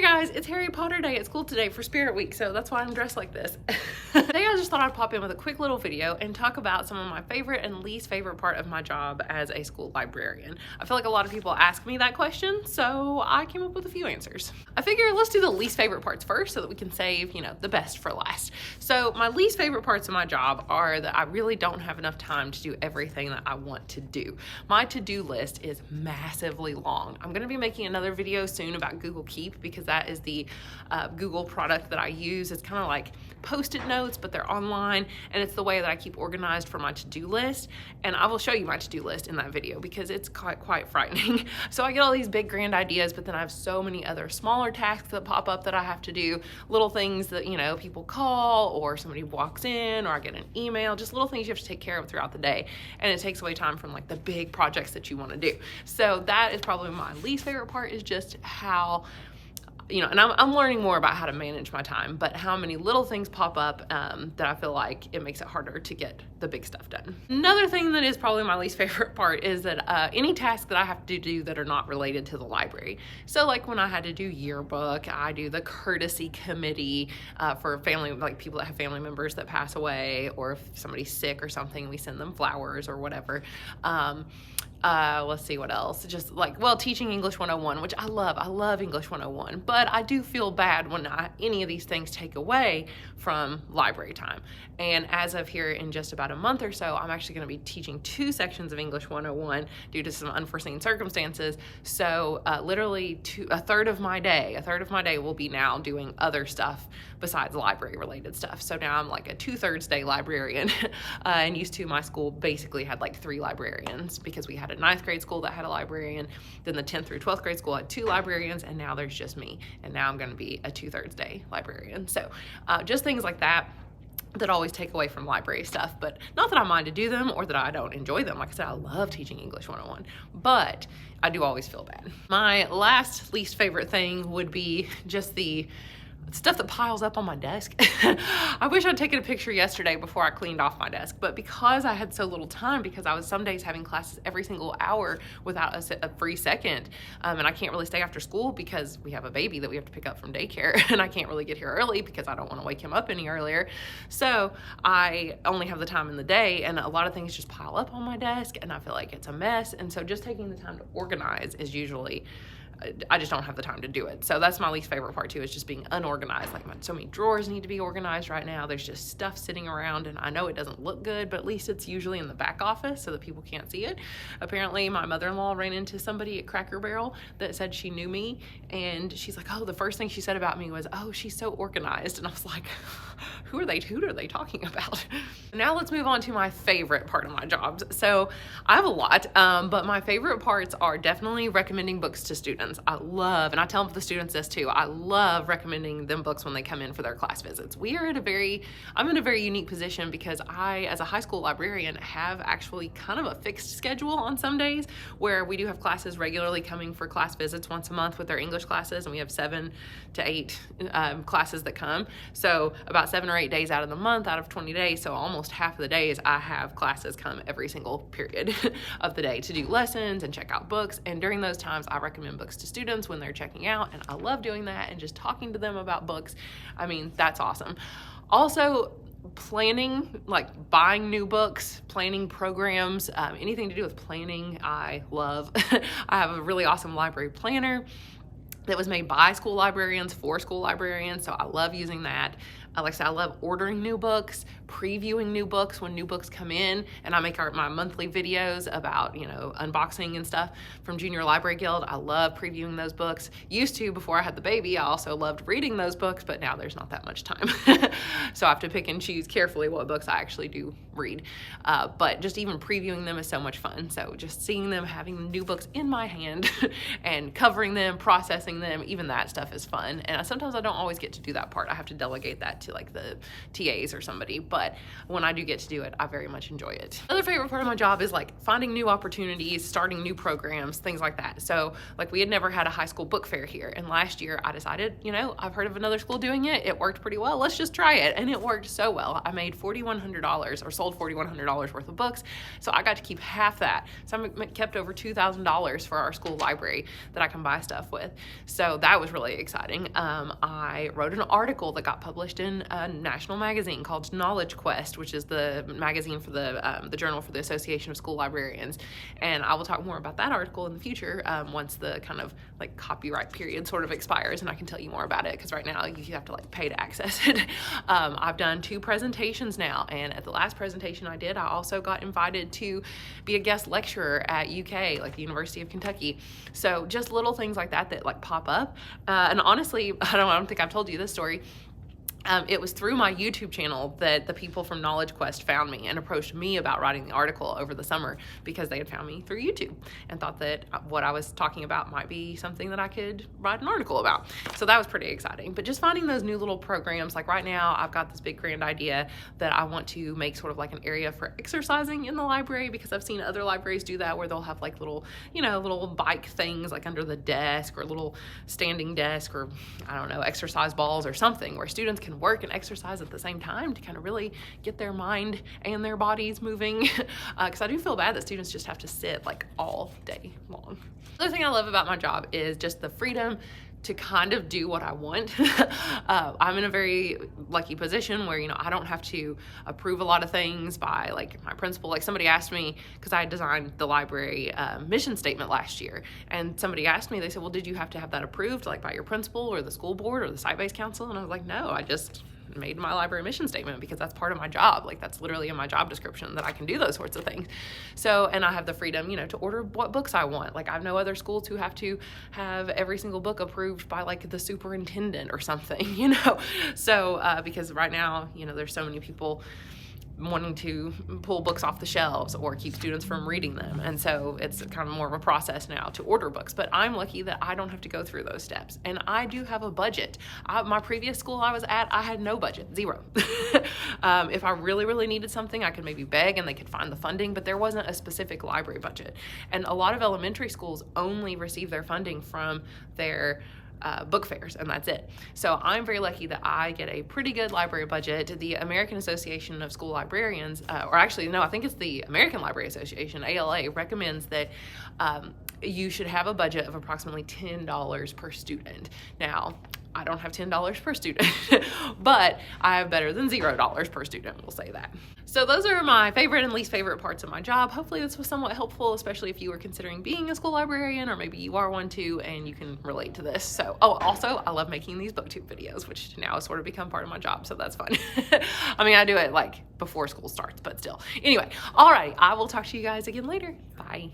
Hey guys, it's Harry Potter Day at school today for Spirit Week, so that's why I'm dressed like this. Today I just thought I'd pop in with a quick little video and talk about some of my favorite and least favorite part of my job as a school librarian. I feel like a lot of people ask me that question, so I came up with a few answers. I figure let's do the least favorite parts first so that we can save, the best for last. So my least favorite parts of my job are that I really don't have enough time to do everything that I want to do. My to-do list is massively long. I'm gonna be making another video soon about Google Keep because that is the Google product that I use. It's kind of like Post-it notes, but they're online, and it's the way that I keep organized for my to-do list. And I will show you my to-do list in that video because it's quite frightening. So I get all these big grand ideas, but then I have so many other smaller tasks that pop up that I have to do, little things that, people call or somebody walks in or I get an email, just little things you have to take care of throughout the day. And it takes away time from like the big projects that you want to do. So that is probably my least favorite part, is just how and I'm learning more about how to manage my time, but how many little things pop up that I feel like it makes it harder to get the big stuff done. Another thing that is probably my least favorite part is that any tasks that I have to do that are not related to the library. So like when I had to do yearbook, I do the courtesy committee for family, like people that have family members that pass away, or if somebody's sick or something, we send them flowers or whatever. Let's see what else. Just like, teaching English 101, which I love English 101, but I do feel bad when any of these things take away from library time. And as of here in just about a month or so, I'm actually going to be teaching 2 sections of English 101 due to some unforeseen circumstances. So literally a third of my day will be now doing other stuff besides library related stuff. So now I'm like a 2/3 day librarian and used to, my school basically had like 3 librarians because we had a 9th grade school that had a librarian, then the 10th through 12th grade school had 2 librarians, and now there's just me. And now I'm going to be a 2/3 day librarian. So just things like that always take away from library stuff, but not that I mind to do them or that I don't enjoy them. Like I said, I love teaching English 101, but I do always feel bad. My last least favorite thing would be just the stuff that piles up on my desk. I wish I'd taken a picture yesterday before I cleaned off my desk, but because I had so little time, because I was some days having classes every single hour without a free second, and I can't really stay after school because we have a baby that we have to pick up from daycare, and I can't really get here early because I don't want to wake him up any earlier. So I only have the time in the day, and a lot of things just pile up on my desk, and I feel like it's a mess. And so just taking the time to organize is usually, I just don't have the time to do it. So that's my least favorite part too, is just being unorganized. Like so many drawers need to be organized right now. There's just stuff sitting around, and I know it doesn't look good, but at least it's usually in the back office so that people can't see it. Apparently my mother-in-law ran into somebody at Cracker Barrel that said she knew me, and she's like, oh, the first thing she said about me was, oh, she's so organized. And I was like, who are they talking about? Now let's move on to my favorite part of my job. So I have a lot, but my favorite parts are definitely recommending books to students. I love, and I tell the students this too, I love recommending them books when they come in for their class visits. I'm in a very unique position because I, as a high school librarian, have actually kind of a fixed schedule on some days where we do have classes regularly coming for class visits once a month with their English classes, and we have 7 to 8 classes that come. So about 7 or 8 days out of the month, out of 20 days, so almost half of the days, I have classes come every single period of the day to do lessons and check out books. And during those times, I recommend books to students when they're checking out, and I love doing that and just talking to them about books. I mean, that's awesome. Also, planning, like buying new books, planning programs, anything to do with planning, I love. I have a really awesome library planner that was made by school librarians for school librarians, so I love using that. Like I said, I love ordering new books, previewing new books when new books come in, and I make my monthly videos about, unboxing and stuff from Junior Library Guild. I love previewing those books. Used to, before I had the baby, I also loved reading those books, but now there's not that much time. So I have to pick and choose carefully what books I actually do read. But just even previewing them is so much fun. So just seeing them, having new books in my hand and covering them, processing them, even that stuff is fun. And sometimes I don't always get to do that part. I have to delegate that that to like the TAs or somebody, but when I do get to do it, I very much enjoy it. Another favorite part of my job is like finding new opportunities, starting new programs, things like that. So like we had never had a high school book fair here, and last year I decided, you know, I've heard of another school doing it. It worked pretty well. Let's just try it. And it worked so well. I made $4,100 or sold $4,100 worth of books. So I got to keep half that. So I kept over $2,000 for our school library that I can buy stuff with. So that was really exciting. I wrote an article that got published in a national magazine called Knowledge Quest, which is the magazine for the journal for the Association of School Librarians. And I will talk more about that article in the future once the kind of like copyright period sort of expires, and I can tell you more about it, because right now you have to like pay to access it. I've done 2 presentations now, and at the last presentation I did, I also got invited to be a guest lecturer at UK, like the University of Kentucky. So just little things like that that like pop up. And honestly, I don't think I've told you this story. It was through my YouTube channel that the people from Knowledge Quest found me and approached me about writing the article over the summer, because they had found me through YouTube and thought that what I was talking about might be something that I could write an article about. So that was pretty exciting. But just finding those new little programs, like right now I've got this big grand idea that I want to make sort of like an area for exercising in the library, because I've seen other libraries do that, where they'll have like little, you know, little bike things like under the desk, or a little standing desk, or I don't know, exercise balls or something, where students can work and exercise at the same time to kind of really get their mind and their bodies moving. Because I do feel bad that students just have to sit like all day long. Another thing I love about my job is just the freedom to kind of do what I want. I'm in a very lucky position where, you know, I don't have to approve a lot of things by like my principal. Like somebody asked me, because I designed the library mission statement last year, and somebody asked me, they said, well, did you have to have that approved like by your principal or the school board or the site-based council? And I was like, no, I just made my library mission statement because that's part of my job. Like that's literally in my job description that I can do those sorts of things. So, and I have the freedom, you know, to order what books I want. Like I know other schools who have to have every single book approved by like the superintendent or something, you know? So, because right now, you know, there's so many people wanting to pull books off the shelves or keep students from reading them. And so it's kind of more of a process now to order books, but I'm lucky that I don't have to go through those steps. And I do have a budget. My previous school I was at, I had no budget, 0. If I really, really needed something, I could maybe beg and they could find the funding, but there wasn't a specific library budget. And a lot of elementary schools only receive their funding from their book fairs, and that's it. So I'm very lucky that I get a pretty good library budget. The American Association of School Librarians, or actually, no, I think it's the American Library Association, ALA, recommends that you should have a budget of approximately $10 per student. Now, I don't have $10 per student, but I have better than $0 per student, we'll say that. So those are my favorite and least favorite parts of my job. Hopefully this was somewhat helpful, especially if you were considering being a school librarian, or maybe you are one too and you can relate to this. So, oh, also I love making these booktube videos, which now has sort of become part of my job, so that's fun. I mean, I do it like before school starts, but still. Anyway, all right, I will talk to you guys again later. Bye.